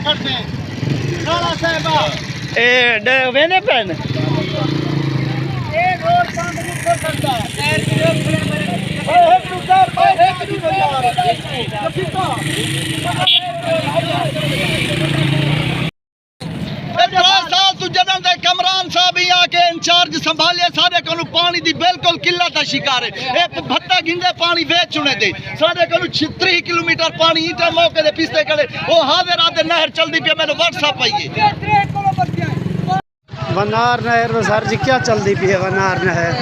करते राणा साहब ए वेने पेन ए रोड बंद नहीं कर सकता पैर की रोक खड़े मेरे ओए एक दूसर ओए एक दूसर यार कफीका 10 साल तू जदों दे कमरान साहब ही आके इंचार्ज संभाले सारे को पानी दी बिल्कुल किल्लत का शिकार है ए भत्ता गिंदे पानी वेच चुने दे सारे को 30 किलोमीटर पानी ईटा मौके दे पिछते करे ओ हादे रात नहर चलदी पे मैंने व्हाट्सएप पाइए वनार नहर सर जी क्या चलती पी है वनार नहर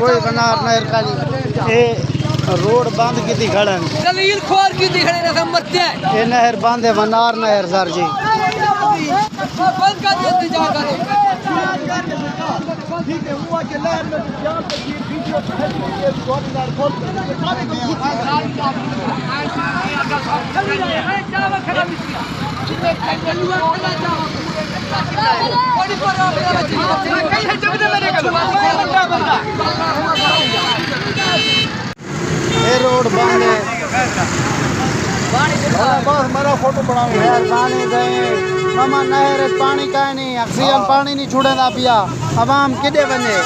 कोई वनार नहर का रोड बंद की थी खड़न दलील खोर की थी खड़े ना मरते ये नहर बंद है वनार नहर सर जी बंद कर देते जाकर ठीक है हुआ कि लहर में जान तक ये वीडियो ये कोऑर्डिनेटर खोल सारे को ये रोड बंद है बस मेरा फोटो बनाओ यार पानी गए मामा नहर पानी का नहीं ऑक्सीजन पानी नहीं छुड़ेगा पिया अब हम किधे बने